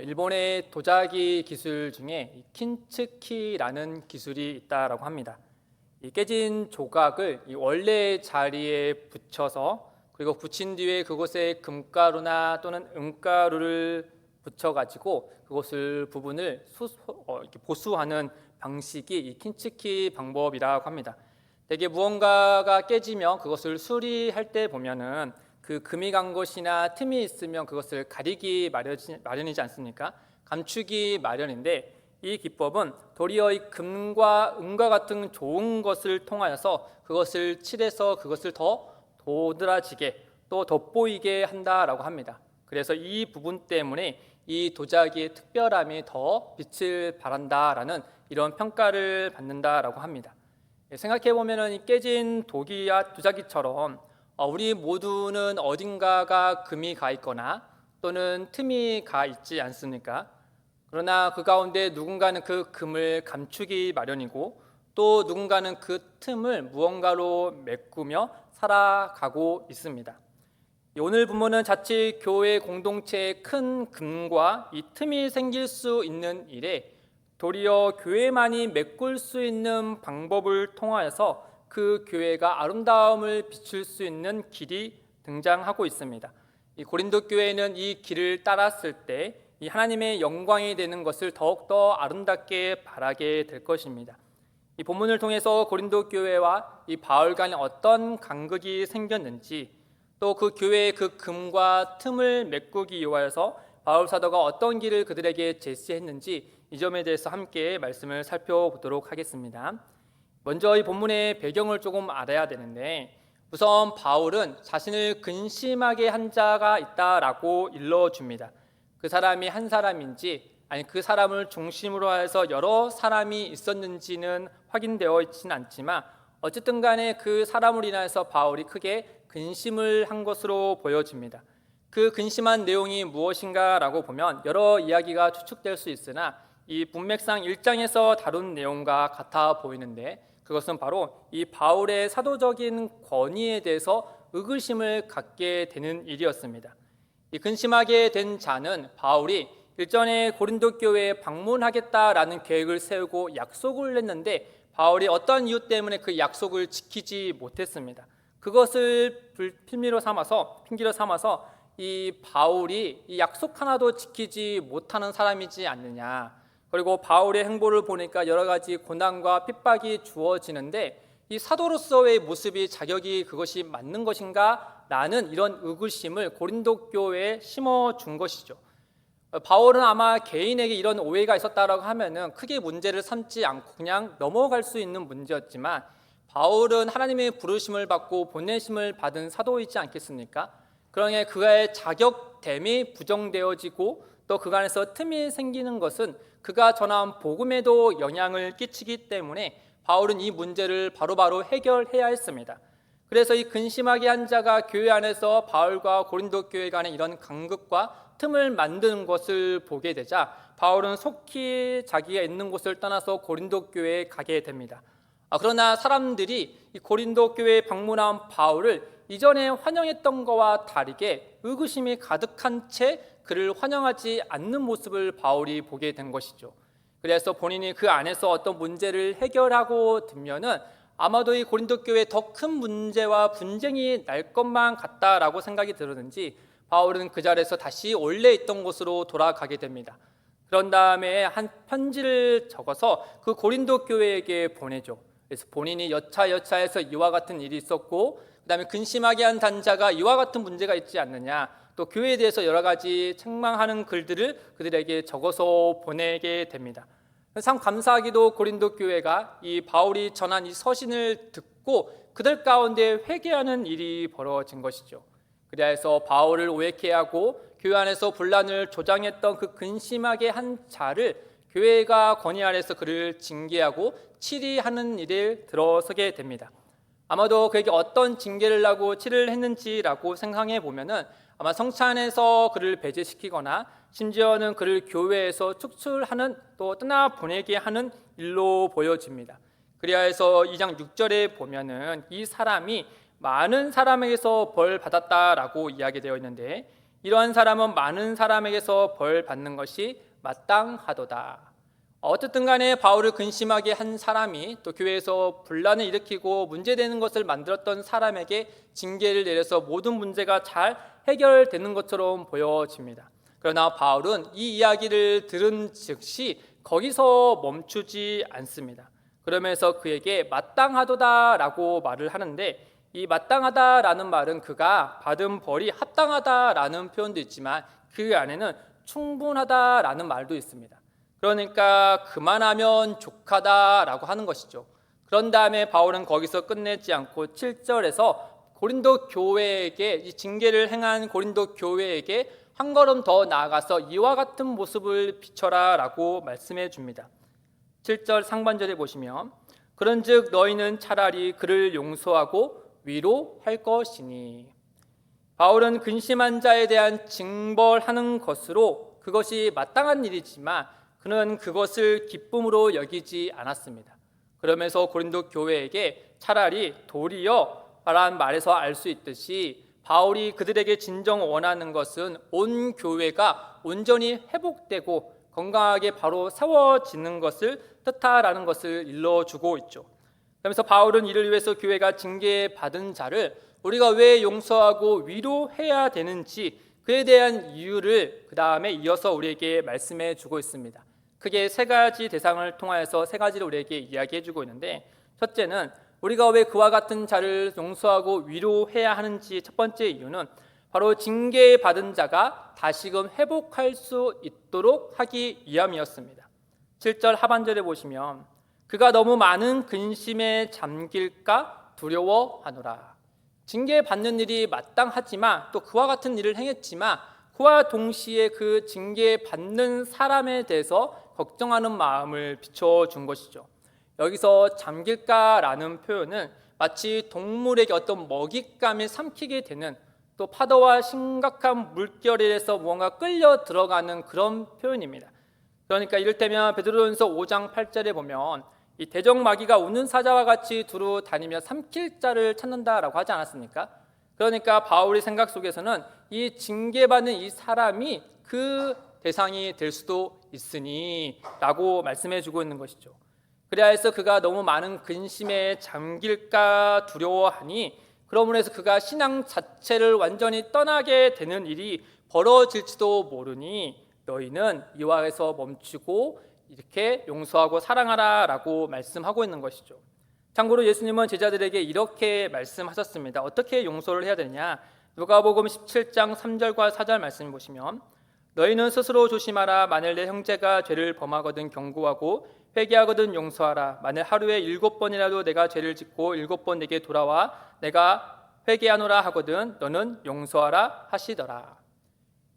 일본의 도자기 기술 중에 이 킨츠키라는 기술이 있다라고 합니다. 이 깨진 조각을 이 원래 자리에 붙여서 그리고 붙인 뒤에 그곳에 금가루나 또는 은가루를 붙여가지고 그것을 부분을 이렇게 보수하는 방식이 이 킨츠키 방법이라고 합니다. 대개 무언가가 깨지면 그것을 수리할 때 보면은 그 금이 간 것이나 틈이 있으면 그것을 가리기 마련이지 않습니까? 감추기 마련인데 이 기법은 도리어 이 금과 은과 같은 좋은 것을 통하여서 그것을 칠해서 그것을 더 도드라지게 또 돋보이게 한다라고 합니다. 그래서 이 부분 때문에 이 도자기의 특별함이 더 빛을 발한다라는 이런 평가를 받는다라고 합니다. 생각해 보면은 이 깨진 도기와 도자기처럼 우리 모두는 어딘가가 금이 가 있거나 또는 틈이 가 있지 않습니까? 그러나 그 가운데 누군가는 그 금을 감추기 마련이고 또 누군가는 그 틈을 무언가로 메꾸며 살아가고 있습니다. 오늘 본문은 자칫 교회 공동체의 큰 금과 이 틈이 생길 수 있는 일에 도리어 교회만이 메꿀 수 있는 방법을 통하여서 그 교회가 아름다움을 비출 수 있는 길이 등장하고 있습니다. 이 고린도 교회는 이 길을 따랐을 때 이 하나님의 영광이 되는 것을 더욱더 아름답게 바라게 될 것입니다. 이 본문을 통해서 고린도 교회와 이 바울 간에 어떤 간극이 생겼는지 또 그 교회의 그 금과 틈을 메꾸기 위하여서 바울 사도가 어떤 길을 그들에게 제시했는지 이 점에 대해서 함께 말씀을 살펴보도록 하겠습니다. 먼저 이 본문의 배경을 조금 알아야 되는데 우선 바울은 자신을 근심하게 한 자가 있다라고 일러줍니다. 그 사람이 한 사람인지 아니 그 사람을 중심으로 해서 여러 사람이 있었는지는 확인되어 있지는 않지만 어쨌든 간에 그 사람을 인하여서 바울이 크게 근심을 한 것으로 보여집니다. 그 근심한 내용이 무엇인가라고 보면 여러 이야기가 추측될 수 있으나 이 문맥상 1장에서 다룬 내용과 같아 보이는데 그것은 바로 이 바울의 사도적인 권위에 대해서 의구심을 갖게 되는 일이었습니다. 이 근심하게 된 자는 바울이 일전에 고린도 교회에 방문하겠다라는 계획을 세우고 약속을 했는데 바울이 어떤 이유 때문에 그 약속을 지키지 못했습니다. 그것을 핑계로 삼아서 이 바울이 이 약속 하나도 지키지 못하는 사람이지 않느냐. 그리고 바울의 행보를 보니까 여러 가지 고난과 핍박이 주어지는데 이 사도로서의 모습이 자격이 그것이 맞는 것인가? 라는 이런 의구심을 고린도 교회에 심어준 것이죠. 바울은 아마 개인에게 이런 오해가 있었다라고 하면은 크게 문제를 삼지 않고 그냥 넘어갈 수 있는 문제였지만 바울은 하나님의 부르심을 받고 보내심을 받은 사도이지 않겠습니까? 그러니 그의 자격됨이 부정되어지고 또 그간에서 틈이 생기는 것은 그가 전한 복음에도 영향을 끼치기 때문에 바울은 이 문제를 바로바로 해결해야 했습니다. 그래서 이 근심하게 한 자가 교회 안에서 바울과 고린도 교회 간의 이런 간극과 틈을 만드는 것을 보게 되자 바울은 속히 자기가 있는 곳을 떠나서 고린도 교회에 가게 됩니다. 그러나 사람들이 이 고린도 교회에 방문한 바울을 이전에 환영했던 것과 다르게 의구심이 가득한 채 그를 환영하지 않는 모습을 바울이 보게 된 것이죠. 그래서 본인이 그 안에서 어떤 문제를 해결하고 들면은 아마도 이 고린도 교회에 더 큰 문제와 분쟁이 날 것만 같다라고 생각이 들었는지 바울은 그 자리에서 다시 원래 있던 곳으로 돌아가게 됩니다. 그런 다음에 한 편지를 적어서 그 고린도 교회에게 보내죠. 그래서 본인이 여차여차해서 이와 같은 일이 있었고 그다음에 근심하게 한 단자가 이와 같은 문제가 있지 않느냐 또 교회에 대해서 여러 가지 책망하는 글들을 그들에게 적어서 보내게 됩니다. 참 감사하게도 고린도 교회가 이 바울이 전한 이 서신을 듣고 그들 가운데 회개하는 일이 벌어진 것이죠. 그래서 바울을 오해케 하고 교회 안에서 분란을 조장했던 그 근심하게 한 자를 교회가 권위 아래서 그를 징계하고 치리하는 일에 들어서게 됩니다. 아마도 그에게 어떤 징계를 하고 치를 했는지라고 생각해 보면은 아마 성차 안에서 그를 배제시키거나 심지어는 그를 교회에서 축출하는 또 떠나보내게 하는 일로 보여집니다. 그리하여서 2장 6절에 보면은 이 사람이 많은 사람에게서 벌 받았다라고 이야기되어 있는데 이러한 사람은 많은 사람에게서 벌 받는 것이 마땅하도다. 어쨌든 간에 바울을 근심하게 한 사람이 또 교회에서 분란을 일으키고 문제되는 것을 만들었던 사람에게 징계를 내려서 모든 문제가 잘 해결되는 것처럼 보여집니다. 그러나 바울은 이 이야기를 들은 즉시 거기서 멈추지 않습니다. 그러면서 그에게 마땅하도다라고 말을 하는데, 이 마땅하다라는 말은 그가 받은 벌이 합당하다라는 표현도 있지만 그 안에는 충분하다라는 말도 있습니다. 그러니까 그만하면 족하다라고 하는 것이죠. 그런 다음에 바울은 거기서 끝내지 않고 7절에서 고린도 교회에게, 이 징계를 행한 고린도 교회에게 한 걸음 더 나아가서 이와 같은 모습을 비춰라 라고 말씀해 줍니다. 7절 상반절에 보시면 그런즉 너희는 차라리 그를 용서하고 위로할 것이니. 바울은 근심한 자에 대한 징벌하는 것으로 그것이 마땅한 일이지만 그는 그것을 기쁨으로 여기지 않았습니다. 그러면서 고린도 교회에게 차라리 도리어 라는 말에서 알 수 있듯이 바울이 그들에게 진정 원하는 것은 온 교회가 온전히 회복되고 건강하게 바로 세워지는 것을 뜻하라는 것을 일러주고 있죠. 그러면서 바울은 이를 위해서 교회가 징계받은 자를 우리가 왜 용서하고 위로해야 되는지 그에 대한 이유를 그 다음에 이어서 우리에게 말씀해 주고 있습니다. 크게 세 가지 대상을 통하여서 세 가지를 우리에게 이야기해 주고 있는데, 첫째는 우리가 왜 그와 같은 자를 용서하고 위로해야 하는지 첫 번째 이유는 바로 징계받은 자가 다시금 회복할 수 있도록 하기 위함이었습니다. 7절 하반절에 보시면 그가 너무 많은 근심에 잠길까 두려워하노라. 징계받는 일이 마땅하지만 또 그와 같은 일을 행했지만 그와 동시에 그 징계받는 사람에 대해서 걱정하는 마음을 비춰준 것이죠. 여기서 잠길까라는 표현은 마치 동물에게 어떤 먹잇감을 삼키게 되는, 또 파도와 심각한 물결에서 무언가 끌려 들어가는 그런 표현입니다. 그러니까 이를테면 베드로전서 5장 8절에 보면 이 대적마귀가 우는 사자와 같이 두루 다니며 삼킬 자를 찾는다라고 하지 않았습니까? 그러니까 바울의 생각 속에서는 이 징계받는 이 사람이 그 대상이 될 수도 있으니 라고 말씀해 주고 있는 것이죠. 그래야 해서 그가 너무 많은 근심에 잠길까 두려워하니, 그러므로 해서 그가 신앙 자체를 완전히 떠나게 되는 일이 벌어질지도 모르니 너희는 이와 해서 멈추고 이렇게 용서하고 사랑하라 라고 말씀하고 있는 것이죠. 참고로 예수님은 제자들에게 이렇게 말씀하셨습니다. 어떻게 용서를 해야 되냐? 누가복음 17장 3절과 4절 말씀 보시면 너희는 스스로 조심하라. 만일 내 형제가 죄를 범하거든 경고하고 회개하거든 용서하라. 만일 하루에 7번이라도 내가 죄를 짓고 7번 내게 돌아와 내가 회개하노라 하거든 너는 용서하라 하시더라.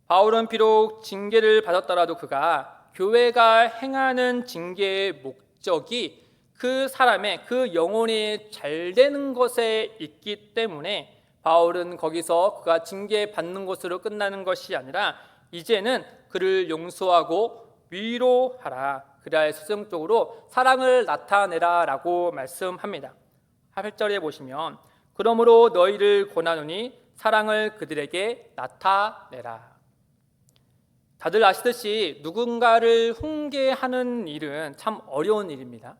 바울은 비록 징계를 받았더라도 그가 교회가 행하는 징계의 목적이 그 사람의 그 영혼이 잘 되는 것에 있기 때문에 바울은 거기서 그가 징계받는 것으로 끝나는 것이 아니라 이제는 그를 용서하고 위로하라. 그래야 스승적으로 사랑을 나타내라 라고 말씀합니다. 8절에 보시면 그러므로 너희를 권하노니 사랑을 그들에게 나타내라. 다들 아시듯이 누군가를 훈계하는 일은 참 어려운 일입니다.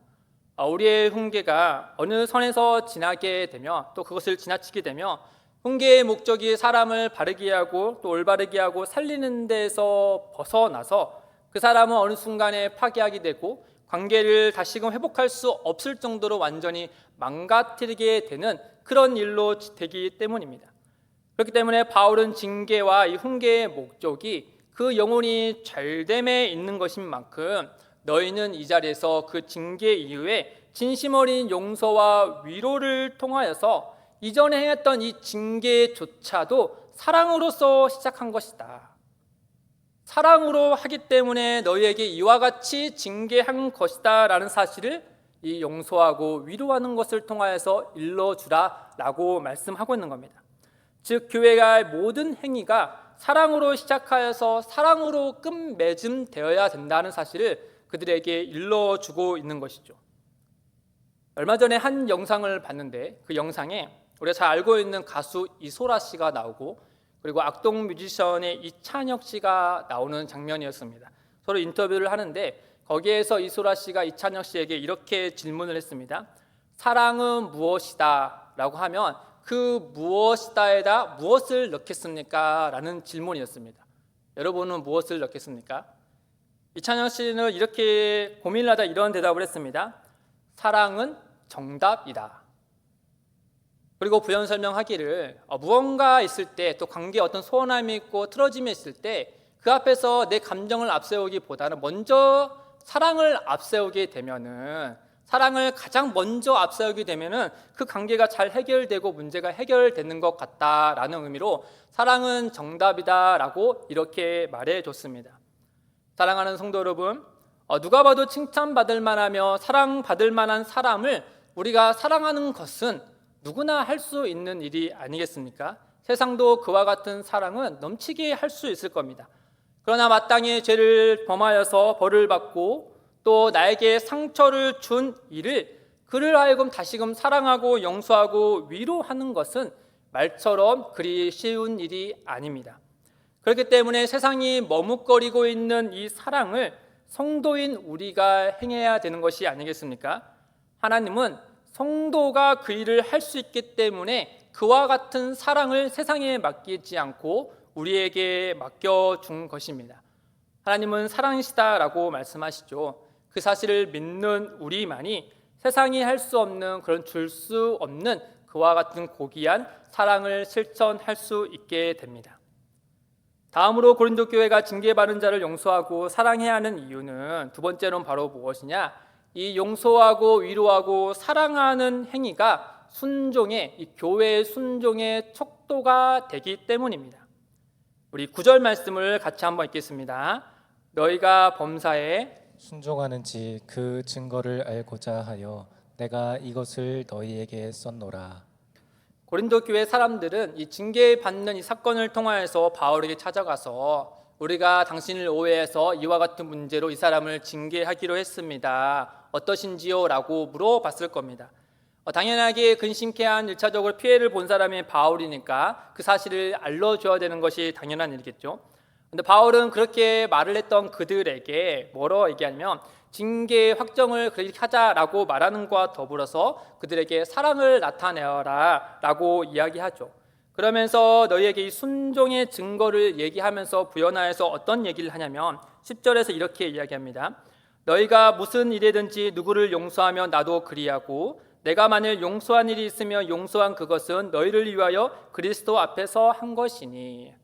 우리의 훈계가 어느 선에서 지나게 되면 또 그것을 지나치게 되면 훈계의 목적이 사람을 바르게 하고 또 올바르게 하고 살리는 데서 벗어나서 그 사람은 어느 순간에 파괴하게 되고 관계를 다시금 회복할 수 없을 정도로 완전히 망가뜨리게 되는 그런 일로 되기 때문입니다. 그렇기 때문에 바울은 징계와 이 훈계의 목적이 그 영혼이 잘됨에 있는 것인 만큼 너희는 이 자리에서 그 징계 이후에 진심 어린 용서와 위로를 통하여서 이전에 행했던 이 징계조차도 사랑으로서 시작한 것이다. 사랑으로 하기 때문에 너희에게 이와 같이 징계한 것이다 라는 사실을 이 용서하고 위로하는 것을 통하여서 일러주라 라고 말씀하고 있는 겁니다. 즉 교회가 모든 행위가 사랑으로 시작하여서 사랑으로 끝맺음되어야 된다는 사실을 그들에게 일러주고 있는 것이죠. 얼마 전에 한 영상을 봤는데 그 영상에 우리가 잘 알고 있는 가수 이소라 씨가 나오고 그리고 악동 뮤지션의 이찬혁 씨가 나오는 장면이었습니다. 서로 인터뷰를 하는데 거기에서 이소라 씨가 이찬혁 씨에게 이렇게 질문을 했습니다. 사랑은 무엇이다? 라고 하면 그 무엇이다에다 무엇을 넣겠습니까? 라는 질문이었습니다. 여러분은 무엇을 넣겠습니까? 이찬혁 씨는 이렇게 고민을 하다 이런 대답을 했습니다. 사랑은 정답이다. 그리고 부연 설명하기를 무언가 있을 때, 또 관계에 어떤 소원함이 있고 틀어짐이 있을 때 그 앞에서 내 감정을 앞세우기보다는 먼저 사랑을 앞세우게 되면은, 사랑을 가장 먼저 앞세우게 되면은 그 관계가 잘 해결되고 문제가 해결되는 것 같다라는 의미로 사랑은 정답이다라고 이렇게 말해줬습니다. 사랑하는 성도 여러분, 누가 봐도 칭찬받을 만하며 사랑받을 만한 사람을 우리가 사랑하는 것은 누구나 할 수 있는 일이 아니겠습니까? 세상도 그와 같은 사랑은 넘치게 할 수 있을 겁니다. 그러나 마땅히 죄를 범하여서 벌을 받고 또 나에게 상처를 준 이를 그를 하여금 다시금 사랑하고 용서하고 위로하는 것은 말처럼 그리 쉬운 일이 아닙니다. 그렇기 때문에 세상이 머뭇거리고 있는 이 사랑을 성도인 우리가 행해야 되는 것이 아니겠습니까? 하나님은 성도가 그 일을 할 수 있기 때문에 그와 같은 사랑을 세상에 맡기지 않고 우리에게 맡겨준 것입니다. 하나님은 사랑이시다라고 말씀하시죠. 그 사실을 믿는 우리만이 세상이 할 수 없는, 그런 줄 수 없는 그와 같은 고귀한 사랑을 실천할 수 있게 됩니다. 다음으로 고린도 교회가 징계받은 자를 용서하고 사랑해야 하는 이유는 두 번째로는 바로 무엇이냐? 이 용서하고 위로하고 사랑하는 행위가 순종의, 이 교회의 순종의 척도가 되기 때문입니다. 우리 9절 말씀을 같이 한번 읽겠습니다. 너희가 범사에 순종하는지 그 증거를 알고자 하여 내가 이것을 너희에게 썼노라. 고린도 교회 사람들은 이 징계받는 이 사건을 통하여서 바울에게 찾아가서 우리가 당신을 오해해서 이와 같은 문제로 이 사람을 징계하기로 했습니다. 어떠신지요? 라고 물어봤을 겁니다. 당연하게 근심케 한 1차적으로 피해를 본 사람이 바울이니까 그 사실을 알려줘야 되는 것이 당연한 일이겠죠. 근데 바울은 그렇게 말을 했던 그들에게 뭐라고 얘기하냐면 징계 확정을 그렇게 하자라고 말하는 것과 더불어서 그들에게 사랑을 나타내어라 라고 이야기하죠. 그러면서 너희에게 이 순종의 증거를 얘기하면서 부연하여서 어떤 얘기를 하냐면 10절에서 이렇게 이야기합니다. 너희가 무슨 일이든지 누구를 용서하면 나도 그리하고 내가 만일 용서한 일이 있으면 용서한 그것은 너희를 위하여 그리스도 앞에서 한 것이니.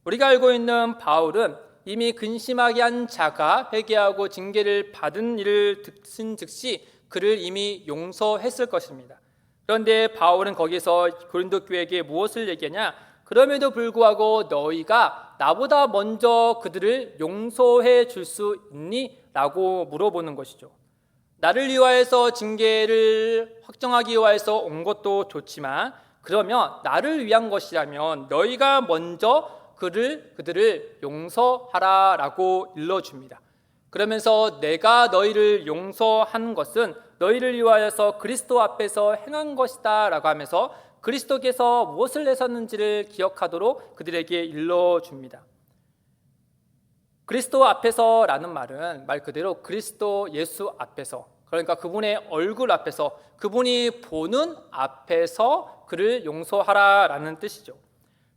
우리가 알고 있는 바울은 이미 근심하게 한 자가 회개하고 징계를 받은 일을 듣은 즉시 그를 이미 용서했을 것입니다. 그런데 바울은 거기서 고린도 교회에게 무엇을 얘기하냐? 그럼에도 불구하고 너희가 나보다 먼저 그들을 용서해 줄 수 있니? 라고 물어보는 것이죠. 나를 위하여서 징계를 확정하기 위하여서 온 것도 좋지만 그러면 나를 위한 것이라면 너희가 먼저 그들을 용서하라라고 일러줍니다. 그러면서 내가 너희를 용서한 것은 너희를 위하여서 그리스도 앞에서 행한 것이다 라고 하면서 그리스도께서 무엇을 하셨는지를 기억하도록 그들에게 일러줍니다. 그리스도 앞에서라는 말은 말 그대로 그리스도 예수 앞에서, 그러니까 그분의 얼굴 앞에서, 그분이 보는 앞에서 그를 용서하라라는 뜻이죠.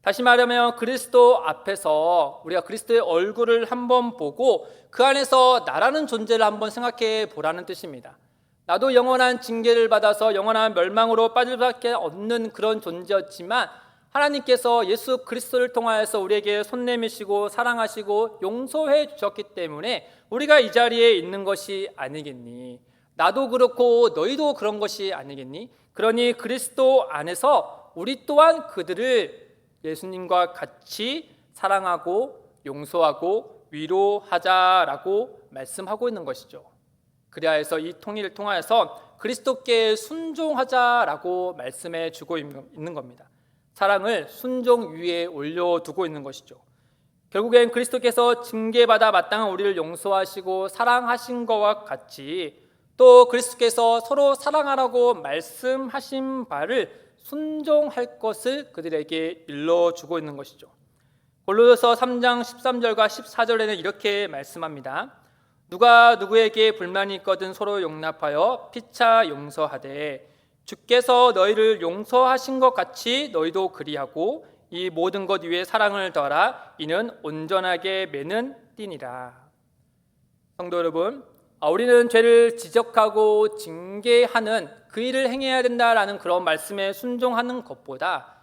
다시 말하면 그리스도 앞에서 우리가 그리스도의 얼굴을 한번 보고 그 안에서 나라는 존재를 한번 생각해 보라는 뜻입니다. 나도 영원한 징계를 받아서 영원한 멸망으로 빠질 수밖에 없는 그런 존재였지만 하나님께서 예수 그리스도를 통하여서 우리에게 손 내미시고 사랑하시고 용서해 주셨기 때문에 우리가 이 자리에 있는 것이 아니겠니? 나도 그렇고 너희도 그런 것이 아니겠니? 그러니 그리스도 안에서 우리 또한 그들을 예수님과 같이 사랑하고 용서하고 위로하자라고 말씀하고 있는 것이죠. 그래야 해서 이 통일을 통하여서 그리스도께 순종하자라고 말씀해 주고 있는 겁니다. 사랑을 순종 위에 올려두고 있는 것이죠. 결국엔 그리스도께서 징계받아 마땅한 우리를 용서하시고 사랑하신 것과 같이 또 그리스도께서 서로 사랑하라고 말씀하신 바를 순종할 것을 그들에게 일러주고 있는 것이죠. 고린도서 3장 13절과 14절에는 이렇게 말씀합니다. 누가 누구에게 불만이 있거든 서로 용납하여 피차 용서하되 주께서 너희를 용서하신 것 같이 너희도 그리하고 이 모든 것 위에 사랑을 더하라. 이는 온전하게 매는 띠니라. 성도 여러분, 우리는 죄를 지적하고 징계하는 그 일을 행해야 된다라는 그런 말씀에 순종하는 것보다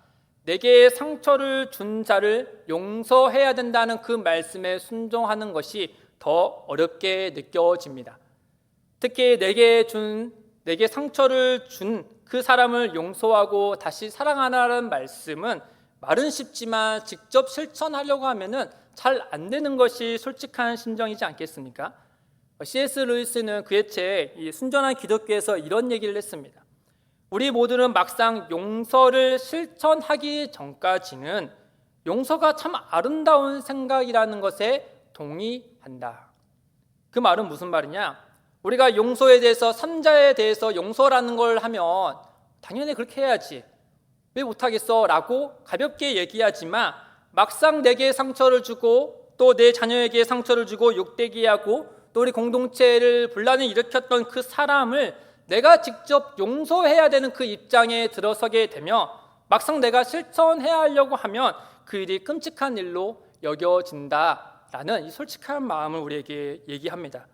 내게 상처를 준 자를 용서해야 된다는 그 말씀에 순종하는 것이 더 어렵게 느껴집니다. 특히 내게 상처를 준 그 사람을 용서하고 다시 사랑하라는 말씀은 말은 쉽지만 직접 실천하려고 하면은 잘 안 되는 것이 솔직한 심정이지 않겠습니까? C.S. 루이스는 그의 책 순전한 기독교에서 이런 얘기를 했습니다. 우리 모두는 막상 용서를 실천하기 전까지는 용서가 참 아름다운 생각이라는 것에 동의한다. 그 말은 무슨 말이냐? 우리가 용서에 대해서, 삼자에 대해서 용서라는 걸 하면 당연히 그렇게 해야지, 왜 못하겠어? 라고 가볍게 얘기하지만 막상 내게 상처를 주고 또 내 자녀에게 상처를 주고 욕되게 하고 또 우리 공동체를 분란을 일으켰던 그 사람을 내가 직접 용서해야 되는 그 입장에 들어서게 되면 막상 내가 실천해야 하려고 하면 그 일이 끔찍한 일로 여겨진다라는 이 솔직한 마음을 우리에게 얘기합니다.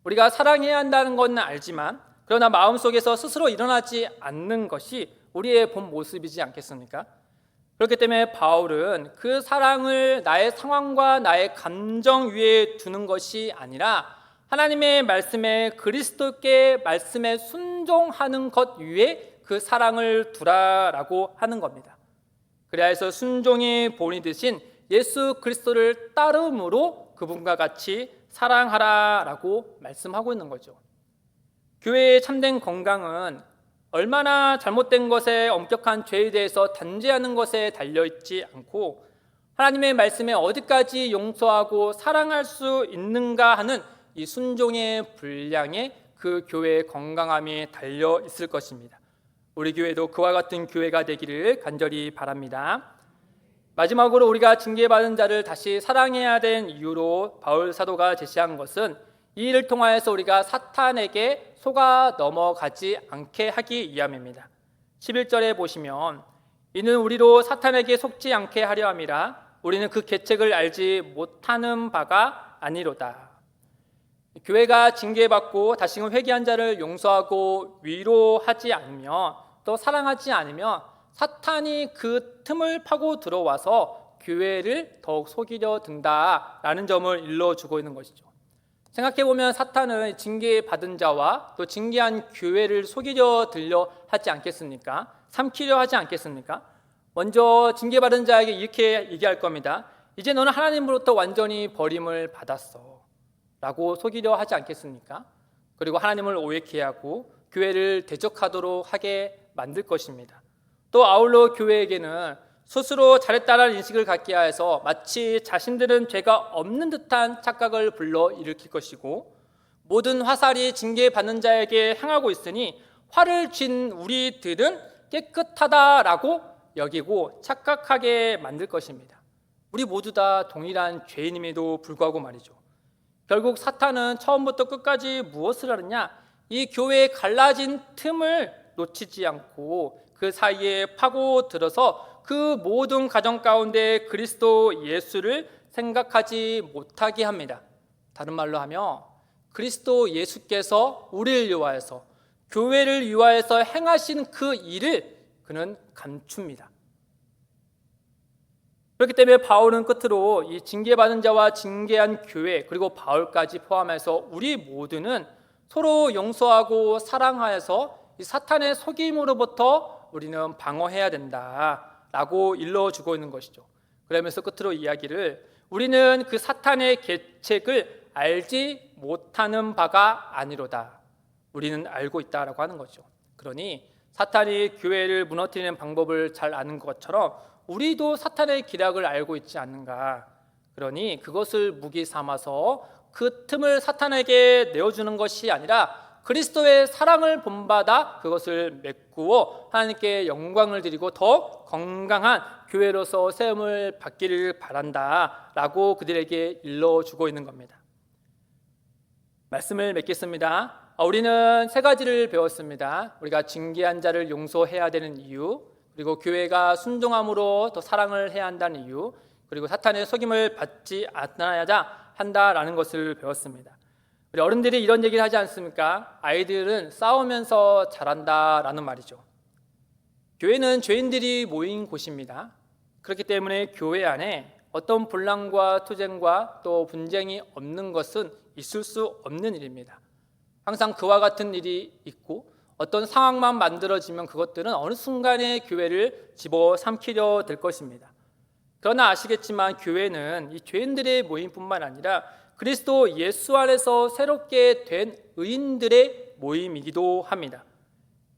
우리가 사랑해야 한다는 건 알지만 그러나 마음속에서 스스로 일어나지 않는 것이 우리의 본 모습이지 않겠습니까? 그렇기 때문에 바울은 그 사랑을 나의 상황과 나의 감정 위에 두는 것이 아니라 하나님의 말씀에, 그리스도께 말씀에 순종하는 것 위에 그 사랑을 두라라고 하는 겁니다. 그래야 해서 순종의 본이 되신 예수 그리스도를 따름으로 그분과 같이 사랑하라라고 말씀하고 있는 거죠. 교회의 참된 건강은 얼마나 잘못된 것에, 엄격한 죄에 대해서 단죄하는 것에 달려있지 않고 하나님의 말씀에 어디까지 용서하고 사랑할 수 있는가 하는 이 순종의 분량에 그 교회의 건강함이 달려있을 것입니다. 우리 교회도 그와 같은 교회가 되기를 간절히 바랍니다. 마지막으로 우리가 징계받은 자를 다시 사랑해야 된 이유로 바울 사도가 제시한 것은 이 일을 통하여서 우리가 사탄에게 속아 넘어가지 않게 하기 위함입니다. 11절에 보시면 이는 우리로 사탄에게 속지 않게 하려 함이라 우리는 그 계책을 알지 못하는 바가 아니로다. 교회가 징계받고 다시금 회개한 자를 용서하고 위로하지 않으면 또 사랑하지 않으면 사탄이 그 틈을 파고 들어와서 교회를 더욱 속이려 든다라는 점을 일러주고 있는 것이죠. 생각해보면 사탄은 징계받은 자와 또 징계한 교회를 속이려 들려 하지 않겠습니까? 삼키려 하지 않겠습니까? 먼저 징계받은 자에게 이렇게 얘기할 겁니다. 이제 너는 하나님으로부터 완전히 버림을 받았어 라고 속이려 하지 않겠습니까? 그리고 하나님을 오해케 하고 교회를 대적하도록 하게 만들 것입니다. 또 아울러 교회에게는 스스로 잘했다는 인식을 갖게 해서 마치 자신들은 죄가 없는 듯한 착각을 불러일으킬 것이고 모든 화살이 징계받는 자에게 향하고 있으니 화를 쥔 우리들은 깨끗하다라고 여기고 착각하게 만들 것입니다. 우리 모두 다 동일한 죄인임에도 불구하고 말이죠. 결국 사탄은 처음부터 끝까지 무엇을 하느냐? 이 교회의 갈라진 틈을 놓치지 않고 그 사이에 파고들어서 그 모든 가정 가운데 그리스도 예수를 생각하지 못하게 합니다. 다른 말로 하면 그리스도 예수께서 우리를 위하여서 교회를 위하여서 행하신 그 일을 그는 감춥니다. 그렇기 때문에 바울은 끝으로 이 징계받은 자와 징계한 교회 그리고 바울까지 포함해서 우리 모두는 서로 용서하고 사랑하여서 이 사탄의 속임으로부터 우리는 방어해야 된다라고 일러주고 있는 것이죠. 그러면서 끝으로 이야기를 우리는 그 사탄의 계책을 알지 못하는 바가 아니로다. 우리는 알고 있다라고 하는 거죠. 그러니 사탄이 교회를 무너뜨리는 방법을 잘 아는 것처럼 우리도 사탄의 기략을 알고 있지 않는가. 그러니 그것을 무기 삼아서 그 틈을 사탄에게 내어주는 것이 아니라 그리스도의 사랑을 본받아 그것을 메꾸어 하나님께 영광을 드리고 더 건강한 교회로서 세움을 받기를 바란다라고 그들에게 일러주고 있는 겁니다. 말씀을 맺겠습니다. 우리는 세 가지를 배웠습니다. 우리가 징계한 자를 용서해야 되는 이유, 그리고 교회가 순종함으로 더 사랑을 해야 한다는 이유, 그리고 사탄의 속임을 받지 않아야 한다라는 것을 배웠습니다. 우리 어른들이 이런 얘기를 하지 않습니까? 아이들은 싸우면서 자란다라는 말이죠. 교회는 죄인들이 모인 곳입니다. 그렇기 때문에 교회 안에 어떤 분란과 투쟁과 또 분쟁이 없는 것은 있을 수 없는 일입니다. 항상 그와 같은 일이 있고 어떤 상황만 만들어지면 그것들은 어느 순간에 교회를 집어삼키려 될 것입니다. 그러나 아시겠지만 교회는 이 죄인들의 모임뿐만 아니라 그리스도 예수 안에서 새롭게 된 의인들의 모임이기도 합니다.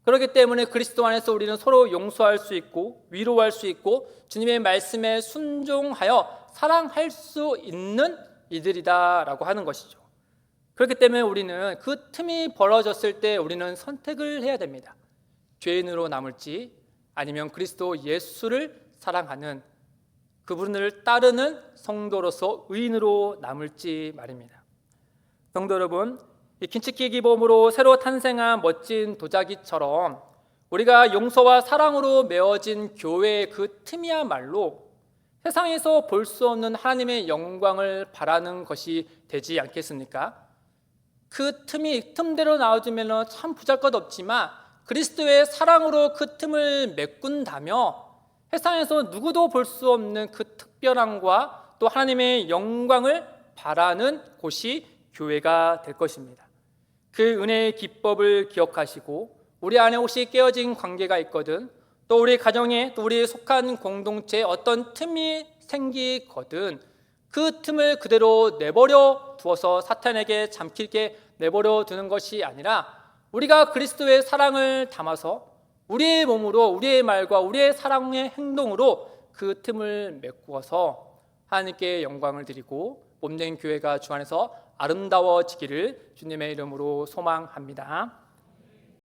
그렇기 때문에 그리스도 안에서 우리는 서로 용서할 수 있고 위로할 수 있고 주님의 말씀에 순종하여 사랑할 수 있는 이들이다라고 하는 것이죠. 그렇기 때문에 우리는 그 틈이 벌어졌을 때 우리는 선택을 해야 됩니다. 죄인으로 남을지 아니면 그리스도 예수를 사랑하는 그분을 따르는 성도로서 의인으로 남을지 말입니다. 성도 여러분, 이 킨츠키 기범으로 새로 탄생한 멋진 도자기처럼 우리가 용서와 사랑으로 메어진 교회의 그 틈이야말로 세상에서 볼 수 없는 하나님의 영광을 바라는 것이 되지 않겠습니까? 그 틈대로 나와주면 참 보잘것없지만 그리스도의 사랑으로 그 틈을 메꾼다며 세상에서 누구도 볼 수 없는 그 특별함과 또 하나님의 영광을 바라는 곳이 교회가 될 것입니다. 그 은혜의 기법을 기억하시고 우리 안에 혹시 깨어진 관계가 있거든, 또 우리 가정에 또 우리 속한 공동체에 어떤 틈이 생기거든 그 틈을 그대로 내버려 두어서 사탄에게 잠기게 내버려 두는 것이 아니라 우리가 그리스도의 사랑을 담아서 우리의 몸으로 우리의 말과 우리의 사랑의 행동으로 그 틈을 메꾸어서 하나님께 영광을 드리고 몸된 교회가 주 안에서 아름다워지기를 주님의 이름으로 소망합니다.